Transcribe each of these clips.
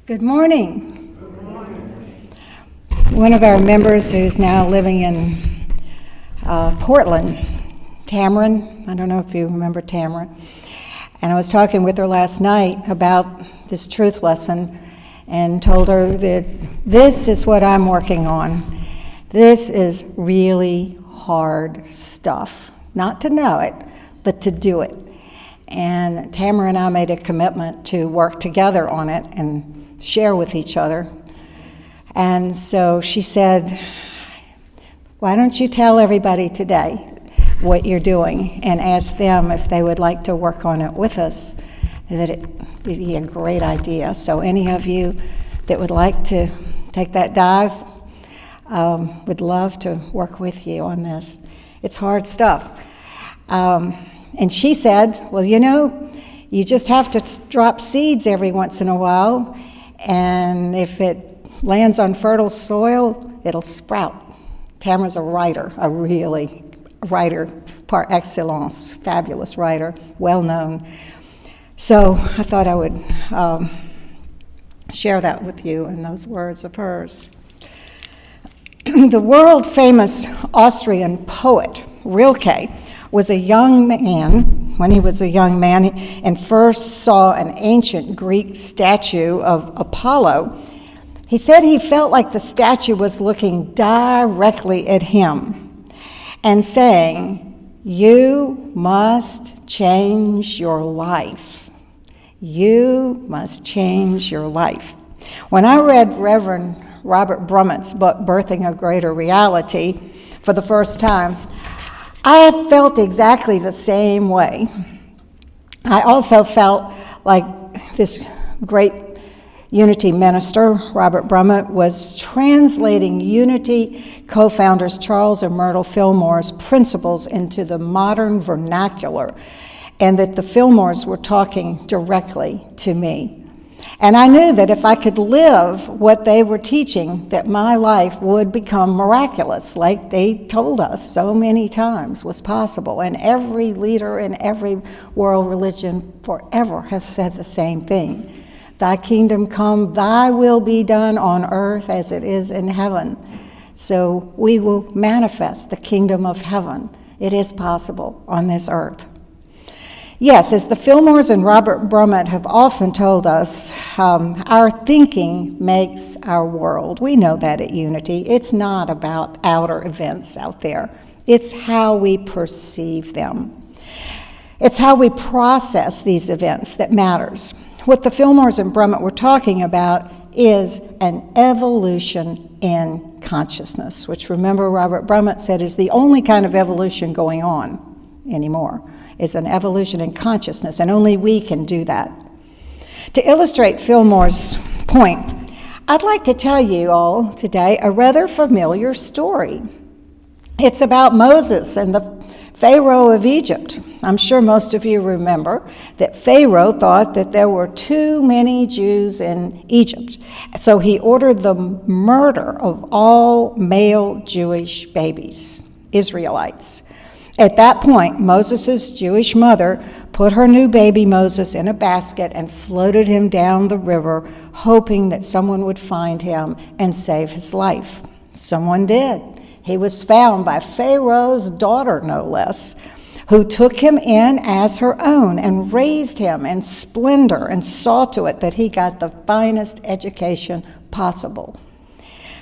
Good morning. One of our members who's now living in Portland, Tamron, I don't know if you remember Tamron, and I was talking with her last night about this truth lesson and told her that this is what I'm working on. This is really hard stuff, not to know it, but to do it. And Tamara and I made a commitment to work together on it and share with each other. And so she said, why don't you tell everybody today what you're doing and ask them if they would like to work on it with us, that it'd be a great idea. So any of you that would like to take that dive, would love to work with you on this. It's hard stuff. And she said, well, you just have to drop seeds every once in a while, and if it lands on fertile soil, it'll sprout. Tamara's a writer, a writer par excellence, fabulous writer, well known. So I thought I would share that with you in those words of hers. The world-famous Austrian poet Rilke was a young man, when he was a young man, and first saw an ancient Greek statue of Apollo. He said he felt like the statue was looking directly at him and saying, "You must change your life. You must change your life." When I read Reverend Robert Brummett's book, Birthing a Greater Reality, for the first time, I felt exactly the same way. I also felt like this great Unity minister, Robert Brummett, was translating Unity co-founders Charles and Myrtle Fillmore's principles into the modern vernacular, and that the Fillmores were talking directly to me. And I knew that if I could live what they were teaching, that my life would become miraculous, like they told us so many times was possible. And every leader in every world religion forever has said the same thing. Thy kingdom come, thy will be done on earth as it is in heaven. So we will manifest the kingdom of heaven. It is possible on this earth. Yes, as the Fillmores and Robert Brummett have often told us, our thinking makes our world. We know that at Unity. It's not about outer events out there. It's how we perceive them. It's how we process these events that matters. What the Fillmores and Brummett were talking about is an evolution in consciousness, which, remember, Robert Brummett said is the only kind of evolution going on anymore. Is an evolution in consciousness, and only we can do that. To illustrate Fillmore's point, I'd like to tell you all today a rather familiar story. It's about Moses and the Pharaoh of Egypt. I'm sure most of you remember that Pharaoh thought that there were too many Jews in Egypt, so he ordered the murder of all male Jewish babies, Israelites. At that point, Moses' Jewish mother put her new baby Moses in a basket and floated him down the river, hoping that someone would find him and save his life. Someone did. He was found by Pharaoh's daughter, no less, who took him in as her own and raised him in splendor and saw to it that he got the finest education possible.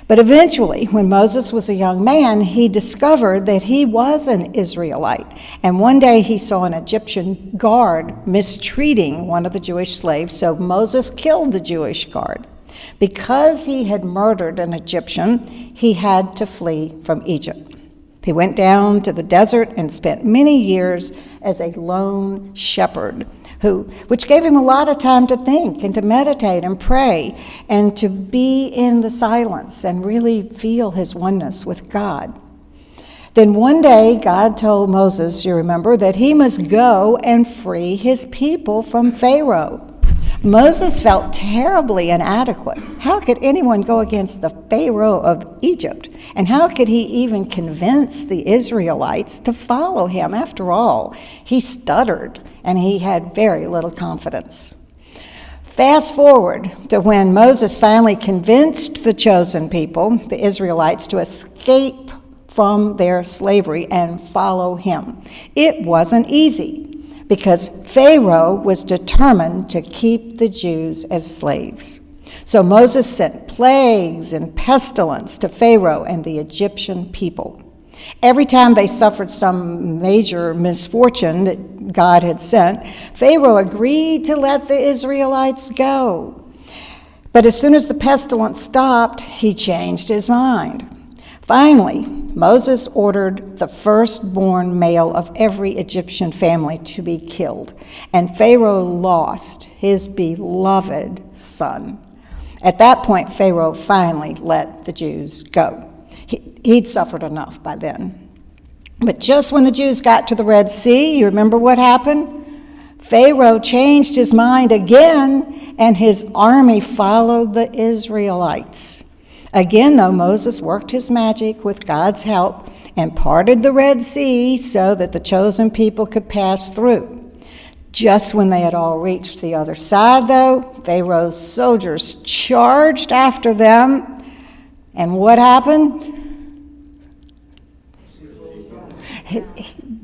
But eventually, when Moses was a young man, he discovered that he was an Israelite. And one day he saw an Egyptian guard mistreating one of the Jewish slaves, so Moses killed the Jewish guard. Because he had murdered an Egyptian, he had to flee from Egypt. He went down to the desert and spent many years as a lone shepherd, which gave him a lot of time to think and to meditate and pray and to be in the silence and really feel his oneness with God. Then one day, God told Moses, you remember, that he must go and free his people from Pharaoh. Moses felt terribly inadequate. How could anyone go against the Pharaoh of Egypt? And how could he even convince the Israelites to follow him? After all, he stuttered and he had very little confidence. Fast forward to when Moses finally convinced the chosen people, the Israelites, to escape from their slavery and follow him. It wasn't easy because Pharaoh was determined to keep the Jews as slaves. So Moses sent plagues and pestilence to Pharaoh and the Egyptian people. Every time they suffered some major misfortune that God had sent, Pharaoh agreed to let the Israelites go. But as soon as the pestilence stopped, he changed his mind. Finally, Moses ordered the firstborn male of every Egyptian family to be killed, and Pharaoh lost his beloved son. At that point, Pharaoh finally let the Jews go. He'd suffered enough by then. But just when the Jews got to the Red Sea, you remember what happened? Pharaoh changed his mind again, and his army followed the Israelites. Again, though, Moses worked his magic with God's help and parted the Red Sea so that the chosen people could pass through. Just when they had all reached the other side, though, Pharaoh's soldiers charged after them. And what happened?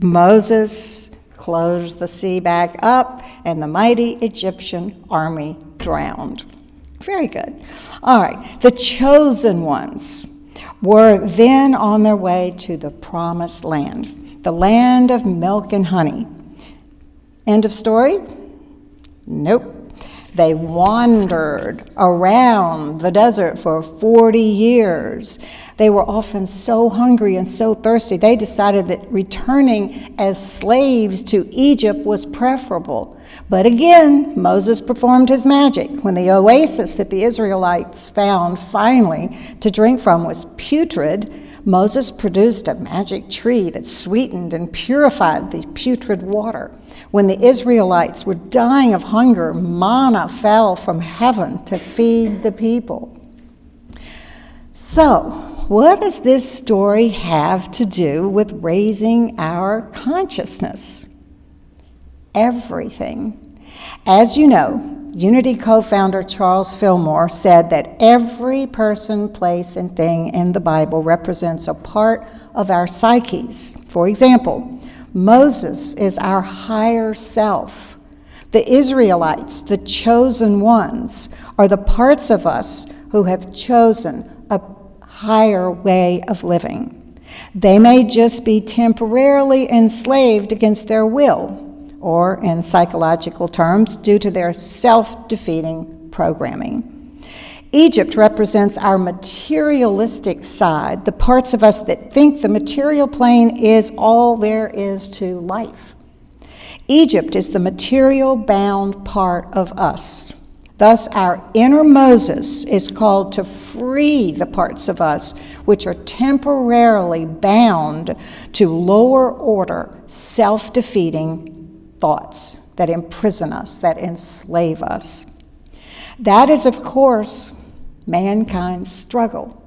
Moses closed the sea back up, and the mighty Egyptian army drowned. Very good. All right, the chosen ones were then on their way to the promised land, the land of milk and honey. End of story? Nope. They wandered around the desert for 40 years. They were often so hungry and so thirsty, they decided that returning as slaves to Egypt was preferable. But again, Moses performed his magic. When the oasis that the Israelites found finally to drink from was putrid, Moses produced a magic tree that sweetened and purified the putrid water. When the Israelites were dying of hunger, manna fell from heaven to feed the people. So, what does this story have to do with raising our consciousness? Everything. As you know, Unity co-founder Charles Fillmore said that every person, place, and thing in the Bible represents a part of our psyches. For example, Moses is our higher self. The Israelites, the chosen ones, are the parts of us who have chosen a higher way of living. They may just be temporarily enslaved against their will, or in psychological terms, due to their self-defeating programming. Egypt represents our materialistic side, the parts of us that think the material plane is all there is to life. Egypt is the material-bound part of us. Thus, our inner Moses is called to free the parts of us which are temporarily bound to lower-order, self-defeating thoughts that imprison us, that enslave us. That is, of course, mankind's struggle.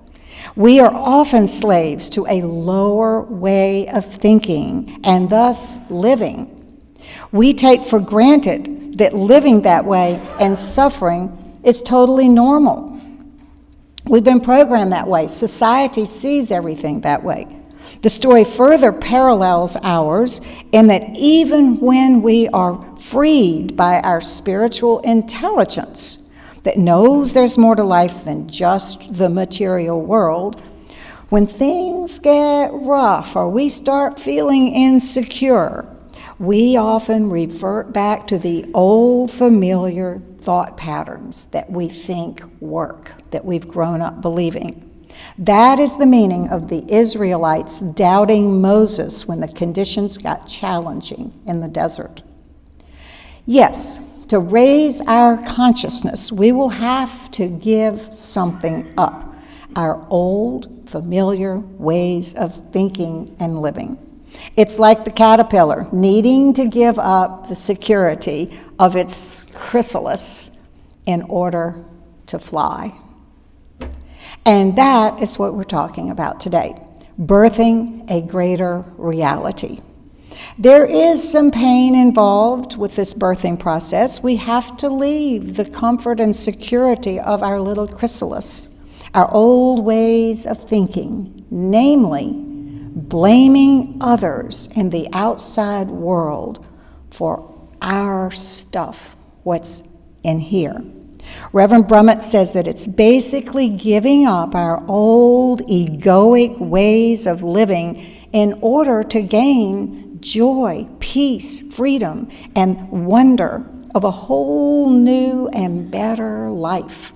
We are often slaves to a lower way of thinking and thus living. We take for granted that living that way and suffering is totally normal. We've been programmed that way. Society sees everything that way. The story further parallels ours in that even when we are freed by our spiritual intelligence that knows there's more to life than just the material world, when things get rough or we start feeling insecure, we often revert back to the old familiar thought patterns that we think work, that we've grown up believing. That is the meaning of the Israelites doubting Moses when the conditions got challenging in the desert. Yes, to raise our consciousness, we will have to give something up, our old, familiar ways of thinking and living. It's like the caterpillar needing to give up the security of its chrysalis in order to fly. And that is what we're talking about today, birthing a greater reality. There is some pain involved with this birthing process. We have to leave the comfort and security of our little chrysalis, our old ways of thinking, namely, blaming others in the outside world for our stuff, what's in here. Reverend Brummett says that it's basically giving up our old egoic ways of living in order to gain joy, peace, freedom, and wonder of a whole new and better life.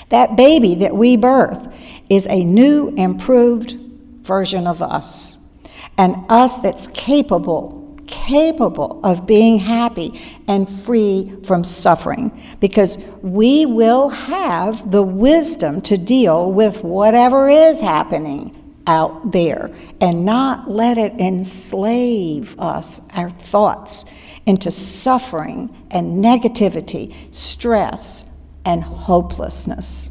That baby that we birth is a new, improved version of us, and us that's capable of being happy and free from suffering, because we will have the wisdom to deal with whatever is happening out there and not let it enslave us, our thoughts, into suffering and negativity, stress, and hopelessness.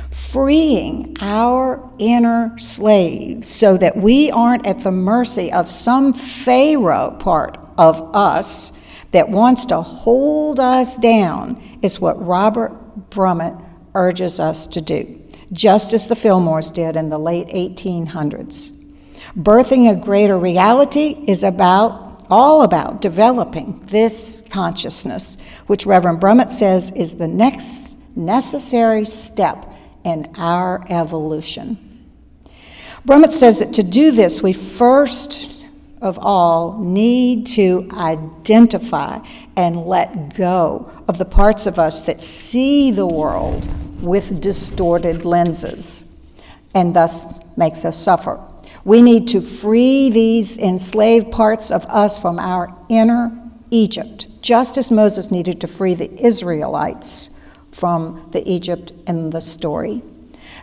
Freeing our inner slaves so that we aren't at the mercy of some Pharaoh part of us that wants to hold us down is what Robert Brummett urges us to do, just as the Fillmores did in the late 1800s. Birthing a greater reality is all about developing this consciousness, which Reverend Brummett says is the next necessary step in our evolution. Brummett says that to do this, we first of all need to identify and let go of the parts of us that see the world with distorted lenses and thus makes us suffer. We need to free these enslaved parts of us from our inner Egypt, just as Moses needed to free the Israelites from the Egypt in the story.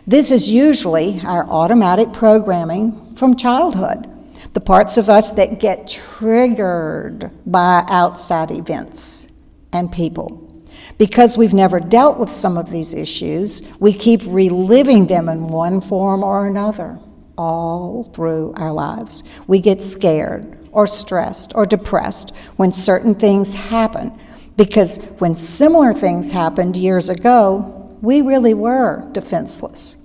This is usually our automatic programming from childhood, the parts of us that get triggered by outside events and people. Because we've never dealt with some of these issues, we keep reliving them in one form or another all through our lives. We get scared or stressed or depressed when certain things happen, because when similar things happened years ago, we really were defenseless.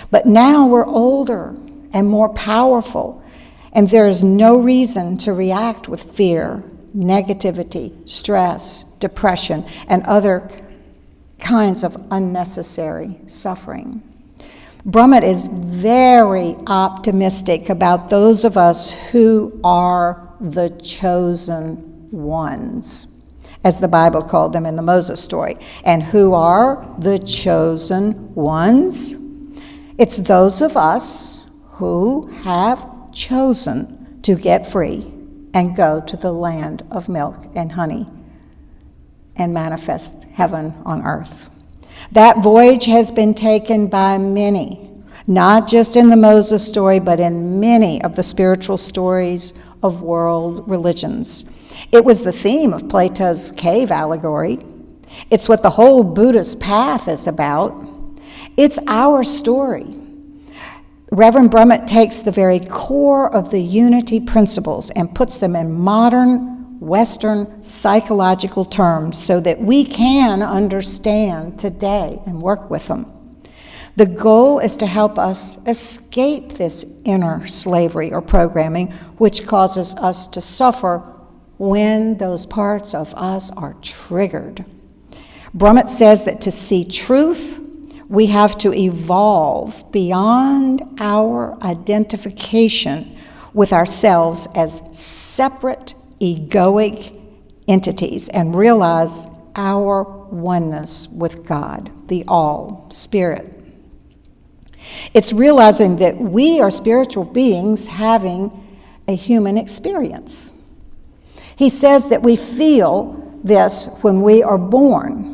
But now we're older and more powerful, and there is no reason to react with fear, negativity, stress, depression, and other kinds of unnecessary suffering. Brummett is very optimistic about those of us who are the chosen ones, as the Bible called them in the Moses story. And who are the chosen ones? It's those of us who have chosen to get free and go to the land of milk and honey and manifest heaven on earth. That voyage has been taken by many, not just in the Moses story, but in many of the spiritual stories of world religions. It was the theme of Plato's cave allegory. It's what the whole Buddhist path is about. It's our story. Reverend Brummett takes the very core of the unity principles and puts them in modern Western psychological terms so that we can understand today and work with them. The goal is to help us escape this inner slavery or programming, which causes us to suffer when those parts of us are triggered. Brummett says that to see truth, we have to evolve beyond our identification with ourselves as separate, egoic entities and realize our oneness with God, the All Spirit. It's realizing that we are spiritual beings having a human experience. He says that we feel this when we are born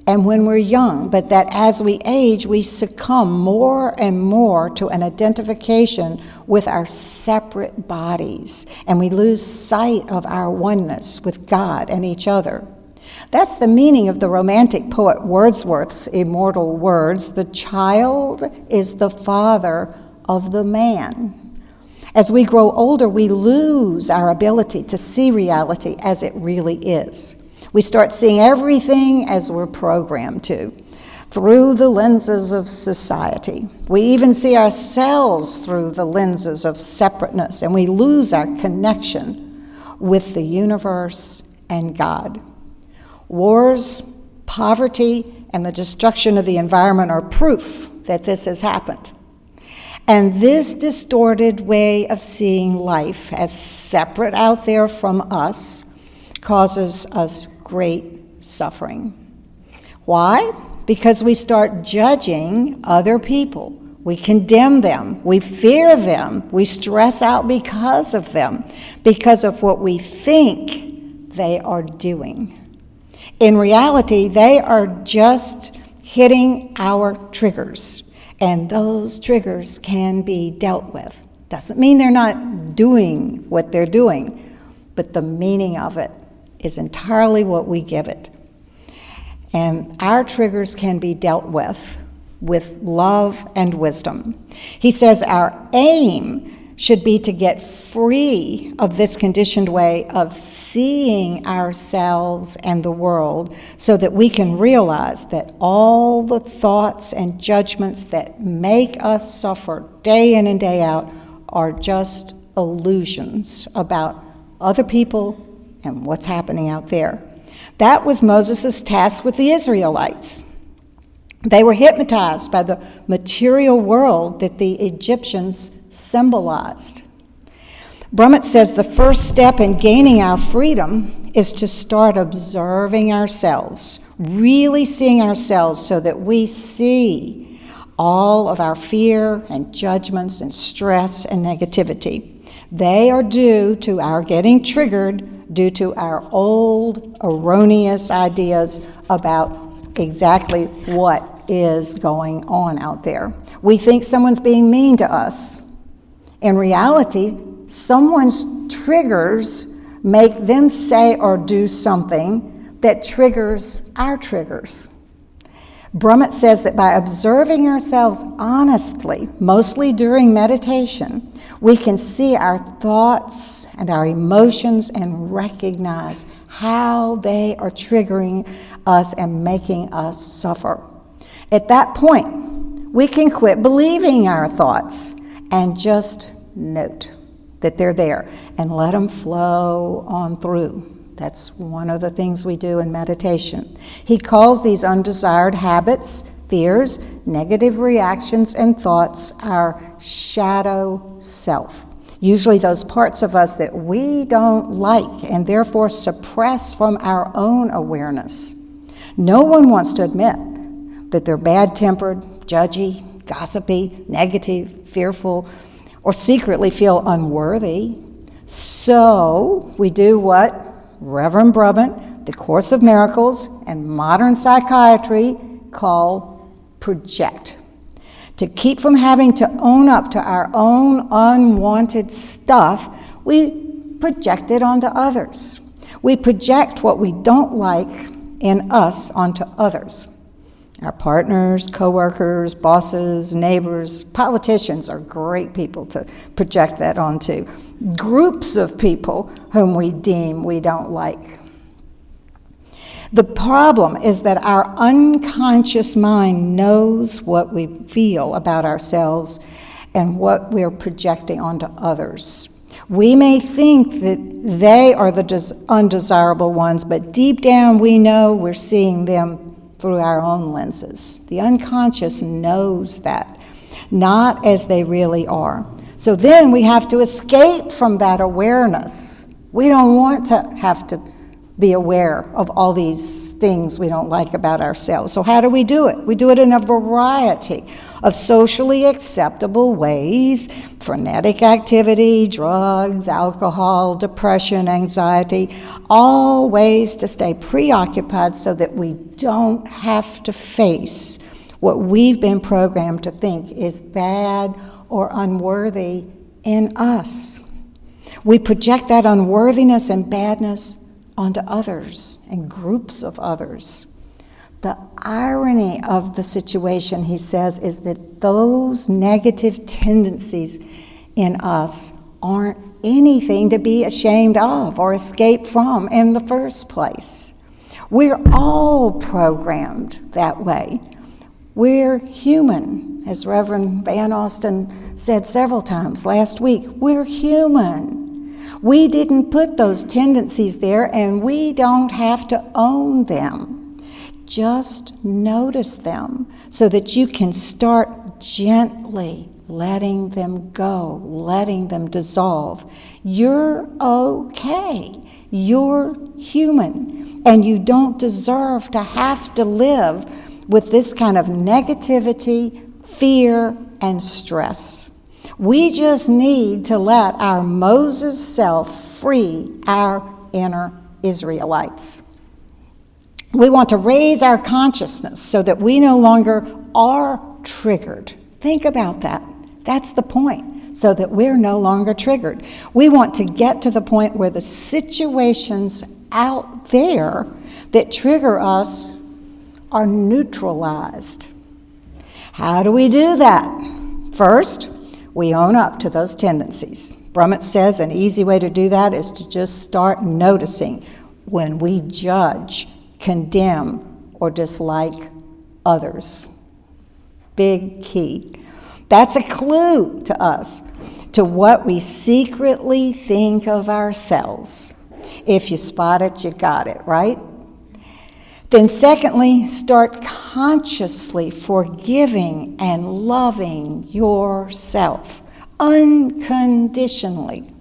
and when we're young, but that as we age, we succumb more and more to an identification with our separate bodies, and we lose sight of our oneness with God and each other. That's the meaning of the Romantic poet Wordsworth's immortal words, "The child is the father of the man." As we grow older, we lose our ability to see reality as it really is. We start seeing everything as we're programmed to, through the lenses of society. We even see ourselves through the lenses of separateness, and we lose our connection with the universe and God. Wars, poverty, and the destruction of the environment are proof that this has happened. And this distorted way of seeing life as separate out there from us causes us great suffering. Why? Because we start judging other people. We condemn them. We fear them. We stress out because of them, because of what we think they are doing. In reality, they are just hitting our triggers. And those triggers can be dealt with. Doesn't mean they're not doing what they're doing, but the meaning of it is entirely what we give it. And our triggers can be dealt with love and wisdom. He says our aim should be to get free of this conditioned way of seeing ourselves and the world so that we can realize that all the thoughts and judgments that make us suffer day in and day out are just illusions about other people and what's happening out there. That was Moses' task with the Israelites. They were hypnotized by the material world that the Egyptians symbolized. Brummett says the first step in gaining our freedom is to start observing ourselves, really seeing ourselves so that we see all of our fear and judgments and stress and negativity. They are due to our getting triggered due to our old erroneous ideas about exactly what is going on out there. We think someone's being mean to us. In reality, someone's triggers make them say or do something that triggers our triggers. Brummett says that by observing ourselves honestly, mostly during meditation, we can see our thoughts and our emotions and recognize how they are triggering us and making us suffer. At that point, we can quit believing our thoughts and just note that they're there and let them flow on through. That's one of the things we do in meditation. He calls these undesired habits, fears, negative reactions, and thoughts our shadow self. Usually those parts of us that we don't like and therefore suppress from our own awareness. No one wants to admit that they're bad-tempered, judgy, gossipy, negative, fearful, or secretly feel unworthy. So we do what Reverend Brummett, the Course of Miracles, and modern psychiatry call project. To keep from having to own up to our own unwanted stuff, we project it onto others. We project what we don't like in us onto others. Our partners, coworkers, bosses, neighbors, politicians are great people to project that onto. Groups of people whom we deem we don't like. The problem is that our unconscious mind knows what we feel about ourselves and what we're projecting onto others. We may think that they are the undesirable ones, but deep down we know we're seeing them through our own lenses. The unconscious knows that, not as they really are. So then we have to escape from that awareness. We don't want to have to be aware of all these things we don't like about ourselves. So how do we do it? We do it in a variety of socially acceptable ways: frenetic activity, drugs, alcohol, depression, anxiety, all ways to stay preoccupied so that we don't have to face what we've been programmed to think is bad or unworthy in us. We project that unworthiness and badness onto others and groups of others. The irony of the situation, he says, is that those negative tendencies in us aren't anything to be ashamed of or escape from in the first place. We're all programmed that way. We're human, as Reverend Van Austin said several times last week. We're human. We didn't put those tendencies there, and we don't have to own them. Just notice them so that you can start gently letting them go, letting them dissolve. You're okay. You're human, and you don't deserve to have to live with this kind of negativity, fear, and stress. We just need to let our Moses self free our inner Israelites. We want to raise our consciousness so that we no longer are triggered. Think about that. That's the point, so that we're no longer triggered. We want to get to the point where the situations out there that trigger us are neutralized. How do we do that? First, we own up to those tendencies. Brummett says an easy way to do that is to just start noticing when we judge, condemn, or dislike others. Big key. That's a clue to us to what we secretly think of ourselves. If you spot it, you got it, right? Then secondly, start consciously forgiving and loving yourself unconditionally.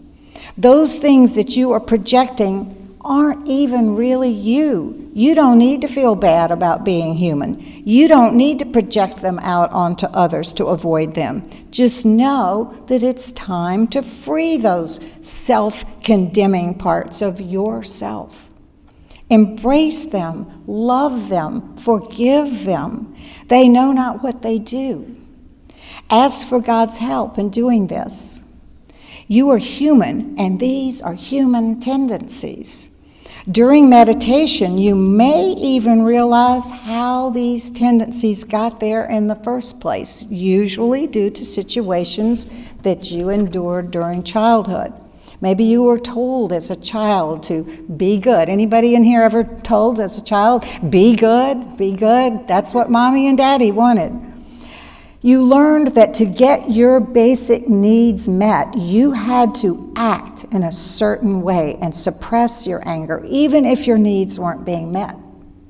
Those things that you are projecting aren't even really you. You don't need to feel bad about being human. You don't need to project them out onto others to avoid them. Just know that it's time to free those self-condemning parts of yourself. Embrace them, love them, forgive them. They know not what they do. Ask for God's help in doing this. You are human, and these are human tendencies. During meditation, you may even realize how these tendencies got there in the first place, usually due to situations that you endured during childhood. Maybe you were told as a child to be good. Anybody in here ever told as a child, be good, be good? That's what mommy and daddy wanted. You learned that to get your basic needs met, you had to act in a certain way and suppress your anger, even if your needs weren't being met.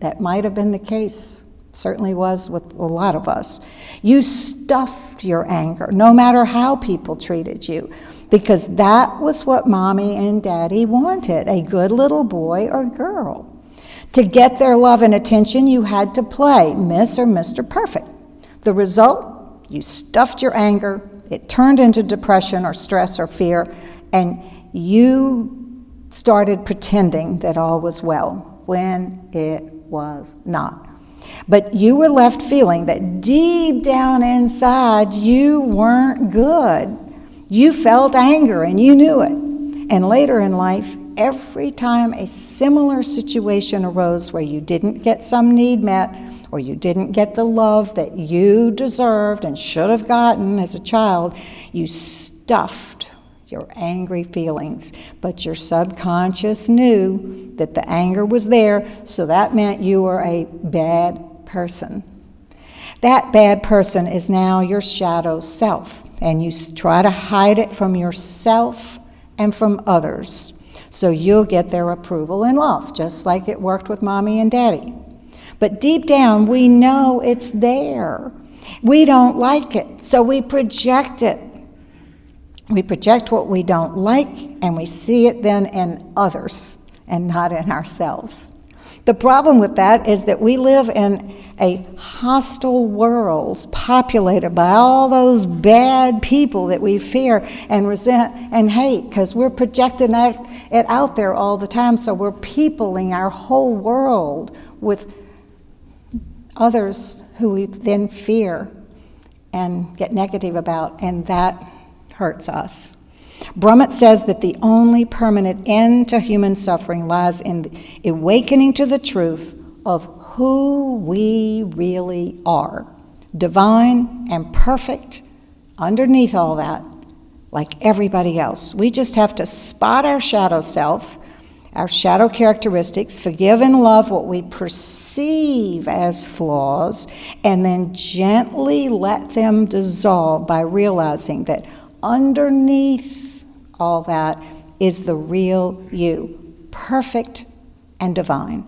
That might have been the case, certainly was with a lot of us. You stuffed your anger, no matter how people treated you, because that was what mommy and daddy wanted, a good little boy or girl. To get their love and attention, you had to play Miss or Mr. Perfect. The result? You stuffed your anger, it turned into depression or stress or fear, and you started pretending that all was well when it was not. But you were left feeling that deep down inside you weren't good. You felt anger and you knew it. And later in life, every time a similar situation arose where you didn't get some need met, or you didn't get the love that you deserved and should have gotten as a child, you stuffed your angry feelings. But your subconscious knew that the anger was there, so that meant you were a bad person. That bad person is now your shadow self, and you try to hide it from yourself and from others, so you'll get their approval and love, just like it worked with mommy and daddy. But deep down, we know it's there. We don't like it, so we project it. We project what we don't like, and we see it then in others and not in ourselves. The problem with that is that we live in a hostile world populated by all those bad people that we fear and resent and hate, because we're projecting it out there all the time, so we're peopling our whole world with others who we then fear and get negative about, and that hurts us. Brummett says that the only permanent end to human suffering lies in the awakening to the truth of who we really are, divine and perfect underneath all that, like everybody else. We just have to spot our shadow self, our shadow characteristics, forgive and love what we perceive as flaws, and then gently let them dissolve by realizing that underneath all that is the real you, perfect and divine.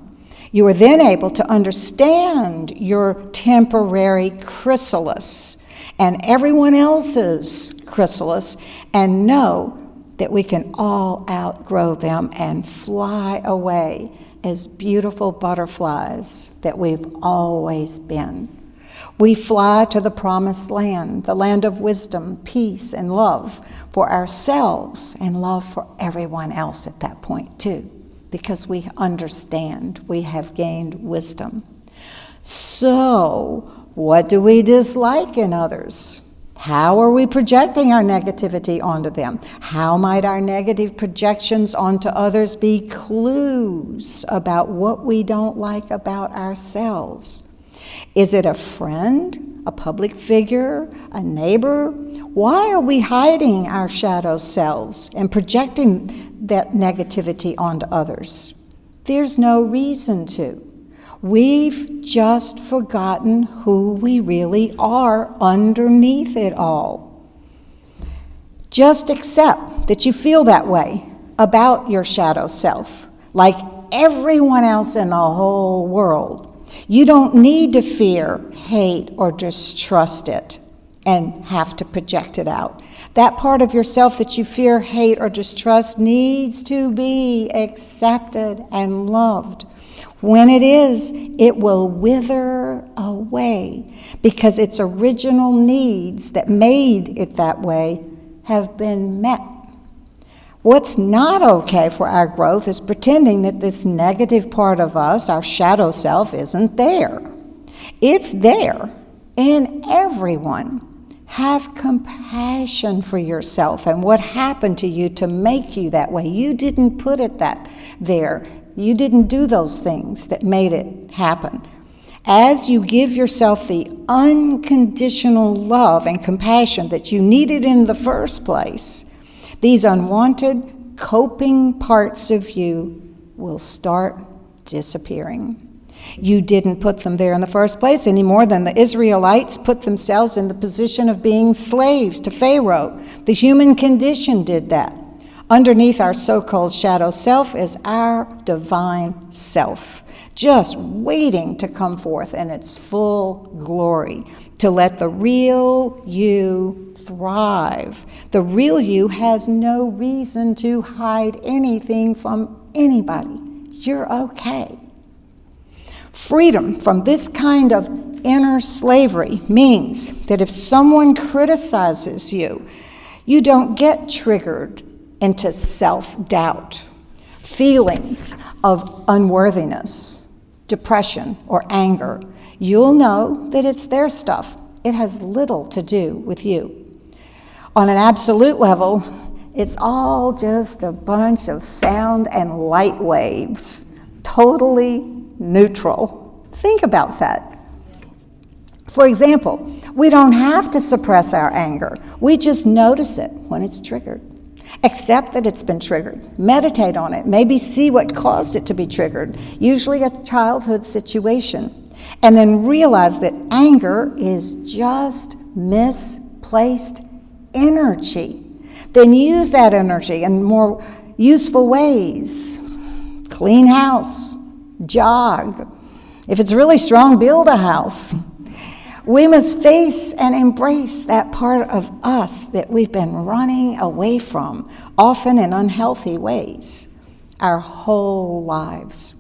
You are then able to understand your temporary chrysalis and everyone else's chrysalis and know that we can all outgrow them and fly away as beautiful butterflies that we've always been. We fly to the promised land, the land of wisdom, peace, and love for ourselves and love for everyone else at that point too, because we understand, we have gained wisdom. So, what do we dislike in others? How are we projecting our negativity onto them? How might our negative projections onto others be clues about what we don't like about ourselves? Is it a friend, a public figure, a neighbor? Why are we hiding our shadow selves and projecting that negativity onto others? There's no reason to. We've just forgotten who we really are underneath it all. Just accept that you feel that way about your shadow self, like everyone else in the whole world. You don't need to fear, hate, or distrust it and have to project it out. That part of yourself that you fear, hate, or distrust needs to be accepted and loved. When it is, it will wither away because its original needs that made it that way have been met. What's not okay for our growth is pretending that this negative part of us, our shadow self, isn't there. It's there in everyone. Have compassion for yourself and what happened to you to make you that way. You didn't put it there. You didn't do those things that made it happen. As you give yourself the unconditional love and compassion that you needed in the first place, these unwanted coping parts of you will start disappearing. You didn't put them there in the first place any more than the Israelites put themselves in the position of being slaves to Pharaoh. The human condition did that. Underneath our so-called shadow self is our divine self, just waiting to come forth in its full glory, to let the real you thrive. The real you has no reason to hide anything from anybody. You're okay. Freedom from this kind of inner slavery means that if someone criticizes you, you don't get triggered into self-doubt, feelings of unworthiness, depression, or anger. You'll know that it's their stuff. It has little to do with you. On an absolute level, it's all just a bunch of sound and light waves, totally neutral. Think about that. For example, we don't have to suppress our anger. We just notice it when it's triggered. Accept that it's been triggered. Meditate on it. Maybe see what caused it to be triggered, usually a childhood situation. And then realize that anger is just misplaced energy. Then use that energy in more useful ways. Clean house, jog. If it's really strong, build a house. We must face and embrace that part of us that we've been running away from, often in unhealthy ways, our whole lives.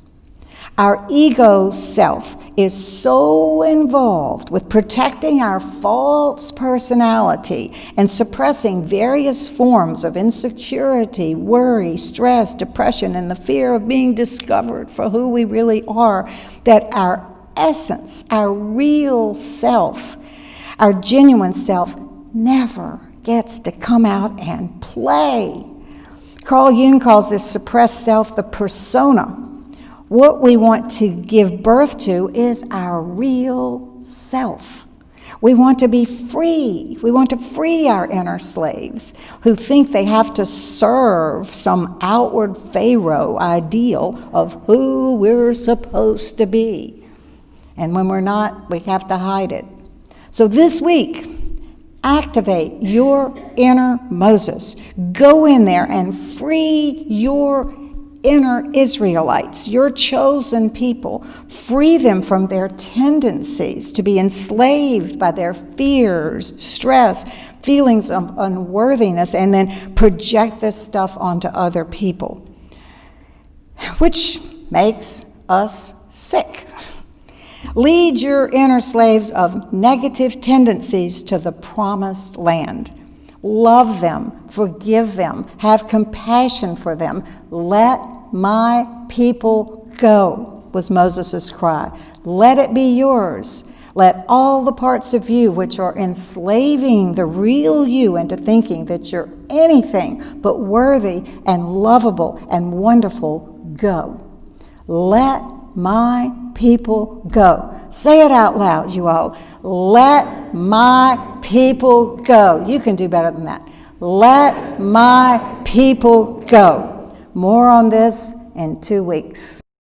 Our ego self is so involved with protecting our false personality and suppressing various forms of insecurity, worry, stress, depression, and the fear of being discovered for who we really are, that our essence, our real self, our genuine self, never gets to come out and play. Carl Jung calls this suppressed self the persona. What we want to give birth to is our real self. We want to be free. We want to free our inner slaves who think they have to serve some outward Pharaoh ideal of who we're supposed to be. And when we're not, we have to hide it. So this week, activate your inner Moses. Go in there and free your inner Israelites, your chosen people. Free them from their tendencies to be enslaved by their fears, stress, feelings of unworthiness, and then project this stuff onto other people, which makes us sick. Lead your inner slaves of negative tendencies to the promised land. Love them, forgive them, have compassion for them. Let my people go, was Moses' cry. Let it be yours. Let all the parts of you which are enslaving the real you into thinking that you're anything but worthy and lovable and wonderful go. Let my people go. Say it out loud, you all. Let my people go. You can do better than that. Let my people go. More on this in 2 weeks.